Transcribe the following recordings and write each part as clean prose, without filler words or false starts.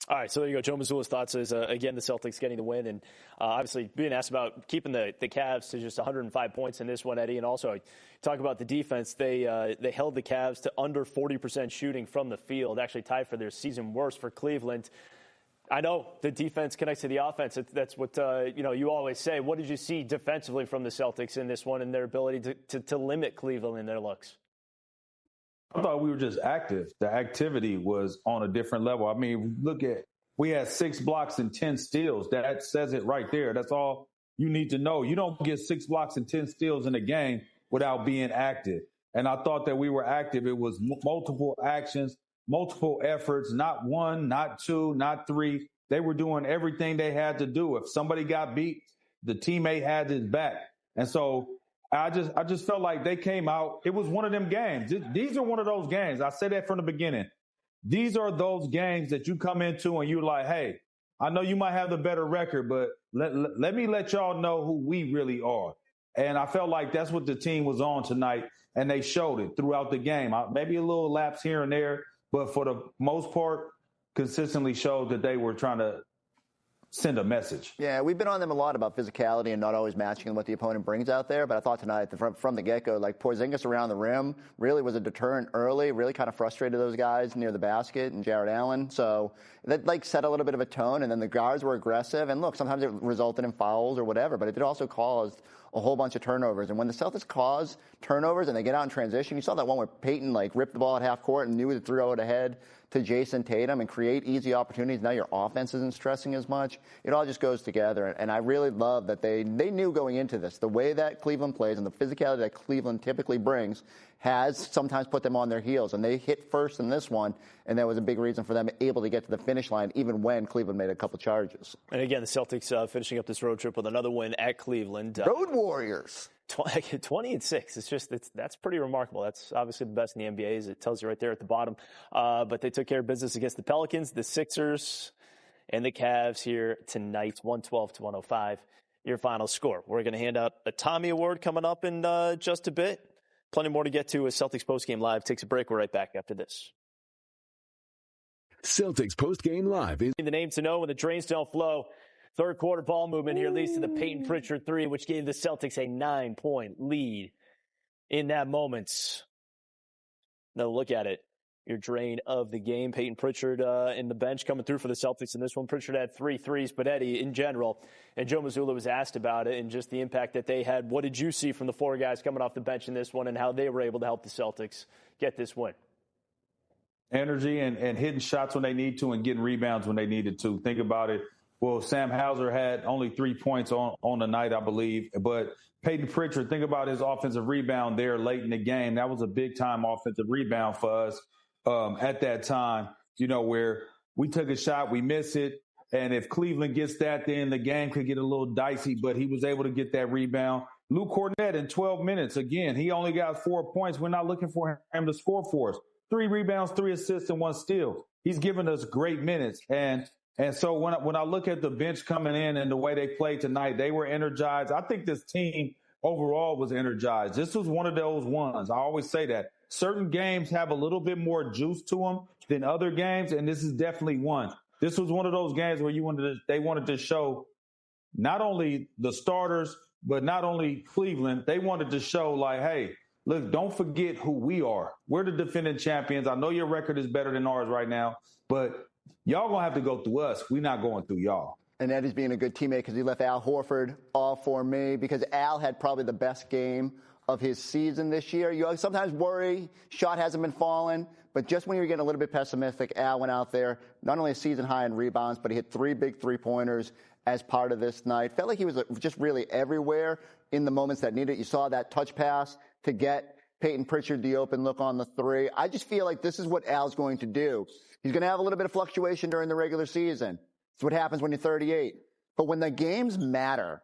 All right, so there you go. Joe Mazzulla's thoughts is, again, the Celtics getting the win. And obviously being asked about keeping the Cavs to just 105 points in this one, Eddie. And also talk about the defense. They held the Cavs to under 40% shooting from the field, actually tied for their season worst for Cleveland. I know the defense connects to the offense. That's what you always say. What did you see defensively from the Celtics in this one and their ability to limit Cleveland in their looks? I thought we were just active. The activity was on a different level. I mean, we had 6 blocks and 10 steals. That says it right there. That's all you need to know. You don't get 6 blocks and 10 steals in a game without being active. And I thought that we were active. It was multiple actions, multiple efforts, not 1, not 2, not 3. They were doing everything they had to do. If somebody got beat, the teammate had his back. And so I just felt like they came out. It was one of them games. These are one of those games. I said that from the beginning. These are those games that you come into and you're like, hey, I know you might have the better record, but let me let y'all know who we really are. And I felt like that's what the team was on tonight, and they showed it throughout the game. Maybe a little lapse here and there, but for the most part, consistently showed that they were trying to send a message. Yeah, we've been on them a lot about physicality and not always matching what the opponent brings out there. But I thought tonight, from the get-go, like Porzingis around the rim really was a deterrent early, really kind of frustrated those guys near the basket and Jared Allen. So that set a little bit of a tone. And then the guards were aggressive. And look, sometimes it resulted in fouls or whatever, but it did also cause a whole bunch of turnovers. And when the Celtics cause turnovers and they get out in transition, you saw that one where Peyton ripped the ball at half court and knew to throw it ahead to Jason Tatum and create easy opportunities. Now your offense isn't stressing as much. It all just goes together. And I really love that they knew going into this, the way that Cleveland plays and the physicality that Cleveland typically brings has sometimes put them on their heels. And they hit first in this one, and that was a big reason for them able to get to the finish line even when Cleveland made a couple charges. And again, the Celtics finishing up this road trip with another win at Cleveland. Road Warriors. 20-6. That's pretty remarkable. That's obviously the best in the NBA, as it tells you right there at the bottom. But they took care of business against the Pelicans, the Sixers, and the Cavs here tonight, 112-105. Your final score. We're going to hand out a Tommy Award coming up in just a bit. Plenty more to get to as Celtics Postgame Live takes a break. We're right back after this. Celtics Postgame Live is the name to know when the drains don't flow. Third quarter ball movement here leads to the Peyton Pritchard 3, which gave the Celtics a 9-point lead in that moment. Now look at it. Your drain of the game. Peyton Pritchard in the bench coming through for the Celtics in this one. Pritchard had 3 threes, but Eddie, in general, and Joe Mazzulla was asked about it and just the impact that they had. What did you see from the 4 guys coming off the bench in this one and how they were able to help the Celtics get this win? Energy and hitting shots when they need to and getting rebounds when they needed to. Think about it. Well, Sam Hauser had only 3 points on the night, I believe. But Peyton Pritchard, think about his offensive rebound there late in the game. That was a big-time offensive rebound for us at that time, where we took a shot, we miss it. And if Cleveland gets that, then the game could get a little dicey. But he was able to get that rebound. Luke Cornett in 12 minutes, again, he only got 4 points. We're not looking for him to score for us. 3 rebounds, 3 assists, and 1 steal. He's given us great minutes. And so when I look at the bench coming in and the way they played tonight, they were energized. I think this team overall was energized. This was one of those ones. I always say that. Certain games have a little bit more juice to them than other games, and this is definitely one. This was one of those games where they wanted to show not only the starters, but not only Cleveland. They wanted to show like, hey, look, don't forget who we are. We're the defending champions. I know your record is better than ours right now, but y'all going to have to go through us. We're not going through y'all. And Eddie's being a good teammate because he left Al Horford off for me because Al had probably the best game of his season this year. You sometimes worry, shot hasn't been falling, but just when you're getting a little bit pessimistic, Al went out there, not only a season high in rebounds, but he hit 3 big 3-pointers as part of this night. Felt like he was just really everywhere in the moments that needed it. You saw that touch pass to get Peyton Pritchard the open look on the 3. I just feel like this is what Al's going to do. He's going to have a little bit of fluctuation during the regular season. It's what happens when you're 38. But when the games matter,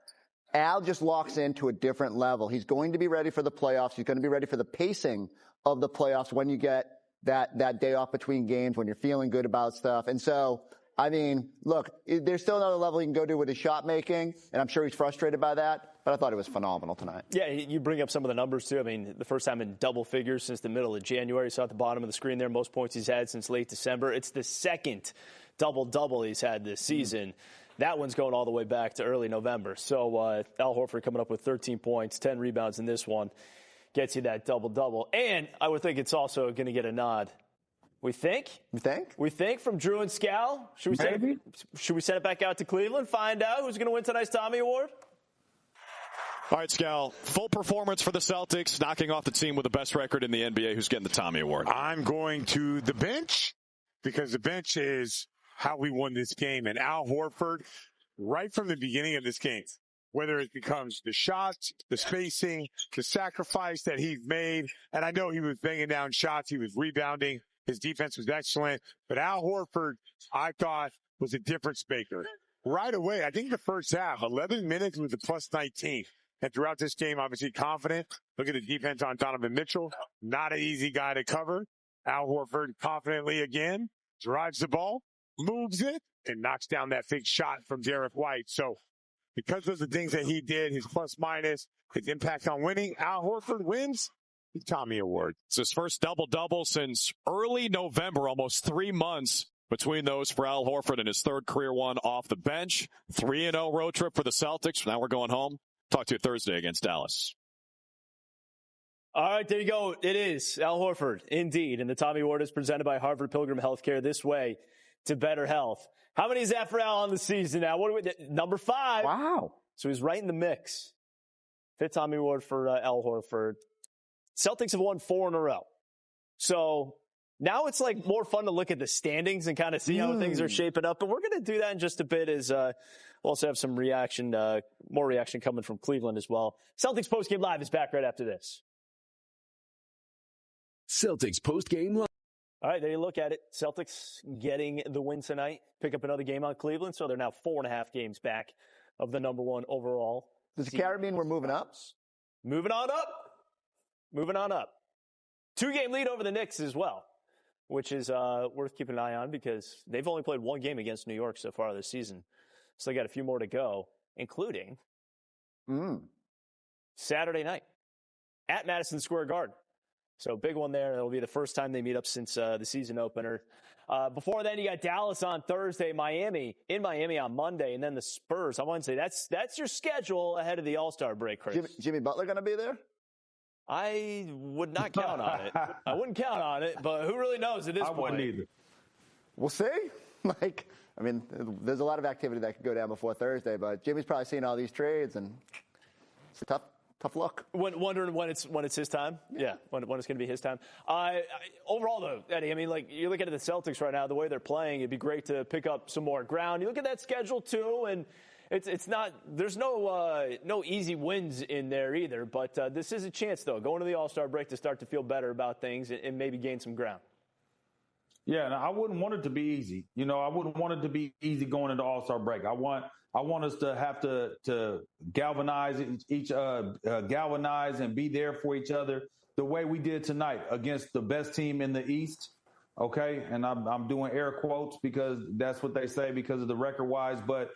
Al just locks into a different level. He's going to be ready for the playoffs. He's going to be ready for the pacing of the playoffs when you get that day off between games, when you're feeling good about stuff. And so I mean, look, there's still another level he can go to with his shot making, and I'm sure he's frustrated by that, but I thought it was phenomenal tonight. Yeah, you bring up some of the numbers, too. I mean, the first time in double figures since the middle of January. You saw at the bottom of the screen there, most points he's had since late December. It's the second double-double he's had this season. That one's going all the way back to early November. So Al Horford coming up with 13 points, 10 rebounds in this one, gets you that double-double. And I would think it's also going to get a nod. We think? You think? We think from Drew and Scal. Should we send it back out to Cleveland, find out who's going to win tonight's Tommy Award? All right, Scal, full performance for the Celtics, knocking off the team with the best record in the NBA. Who's getting the Tommy Award? I'm going to the bench because the bench is how we won this game. And Al Horford, right from the beginning of this game, whether it becomes the shots, the spacing, the sacrifice that he made, and I know he was banging down shots, he was rebounding, his defense was excellent, but Al Horford, I thought, was a difference maker. Right away, I think the first half, 11 minutes with a plus 19. And throughout this game, obviously confident. Look at the defense on Donovan Mitchell. Not an easy guy to cover. Al Horford confidently again, drives the ball, moves it, and knocks down that big shot from Derek White. So because of the things that he did, his plus minus, his impact on winning, Al Horford wins the Tommy Award. It's his first double-double since early November, almost 3 months between those for Al Horford and his third career one off the bench. 3-0 road trip for the Celtics. Now we're going home. Talk to you Thursday against Dallas. All right, there you go. It is Al Horford, indeed. And the Tommy Award is presented by Harvard Pilgrim Healthcare, this way to better health. How many is that for Al on the season now? What do we, number 5. Wow. So he's right in the mix. 5th Tommy Award for Al Horford. Celtics have won 4 in a row. So now it's like more fun to look at the standings and kind of see how things are shaping up. And we're going to do that in just a bit as we'll also have some reaction, more reaction coming from Cleveland as well. Celtics Postgame Live is back right after this. Celtics Postgame Live. All right, there you look at it. Celtics getting the win tonight. Pick up another game on Cleveland, so they're now 4.5 games back of the number 1 overall. Does the carry mean we're moving up? Moving on up. Moving on up. 2-game lead over the Knicks as well, which is worth keeping an eye on because they've only played 1 game against New York so far this season. So they got a few more to go, including Saturday night at Madison Square Garden. So big one there. It'll be the first time they meet up since the season opener. Before then, you got Dallas on Thursday, Miami on Monday, and then the Spurs on Wednesday. That's your schedule ahead of the All-Star break, Chris. Jimmy Butler going to be there? I would not count on it. I wouldn't count on it, but who really knows at this point? I wouldn't either. We'll see. There's a lot of activity that could go down before Thursday, but Jimmy's probably seen all these trades, and it's a tough look. Wondering when it's his time? Yeah, when it's going to be his time. Overall, though, Eddie, you're looking at the Celtics right now, the way they're playing, it'd be great to pick up some more ground. You look at that schedule, too, and it's not – there's no easy wins in there either, but this is a chance, though, going to the All-Star break to start to feel better about things and maybe gain some ground. Yeah, and I wouldn't want it to be easy. I wouldn't want it to be easy going into All-Star break. I want us to have to galvanize galvanize and be there for each other the way we did tonight against the best team in the East. Okay, and I'm doing air quotes because that's what they say because of the record-wise, but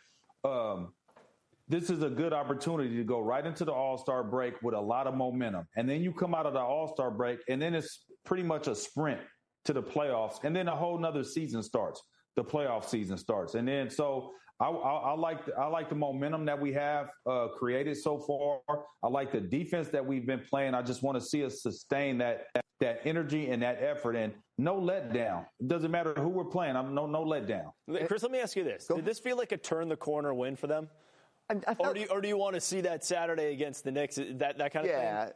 this is a good opportunity to go right into the All-Star break with a lot of momentum. And then you come out of the All-Star break, and then it's pretty much a sprint to the playoffs. And then a whole nother season starts. The playoff season starts. And then so I like the momentum that we have created so far. I like the defense that we've been playing. I just want to see us sustain that energy and that effort and no letdown. It doesn't matter who we're playing. No letdown. Chris, let me ask you this. Did this feel like a turn the corner win for them? Or do you want to see that Saturday against the Knicks, that kind of thing? Yeah,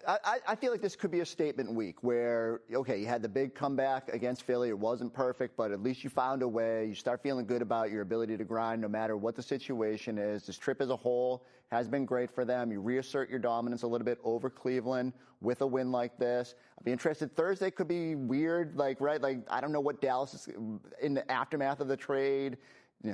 I feel like this could be a statement week where, okay, you had the big comeback against Philly. It wasn't perfect, but at least you found a way. You start feeling good about your ability to grind no matter what the situation is. This trip as a whole has been great for them. You reassert your dominance a little bit over Cleveland with a win like this. I'd be interested. Thursday could be weird, I don't know what Dallas is in the aftermath of the trade.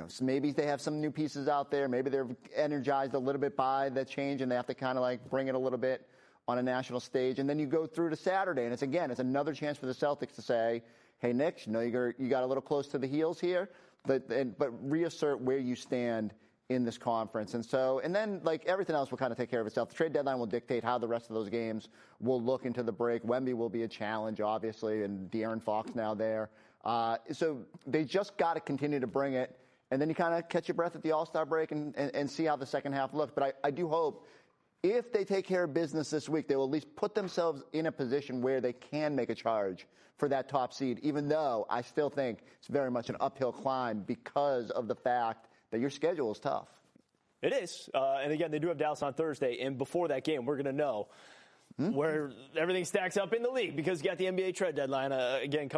So maybe they have some new pieces out there. Maybe they're energized a little bit by the change, and they have to kind of bring it a little bit on a national stage. And then you go through to Saturday, and it's another chance for the Celtics to say, hey, Knicks, you got a little close to the heels here. but reassert where you stand in this conference. And then like everything else will kind of take care of itself. The trade deadline will dictate how the rest of those games will look into the break. Wemby will be a challenge, obviously, and De'Aaron Fox now there. So they just got to continue to bring it. And then you kind of catch your breath at the All-Star break and see how the second half looks. But I do hope if they take care of business this week, they will at least put themselves in a position where they can make a charge for that top seed, even though I still think it's very much an uphill climb because of the fact that your schedule is tough. It is. And again, they do have Dallas on Thursday. And before that game, we're going to know where everything stacks up in the league because you got the NBA trade deadline again coming.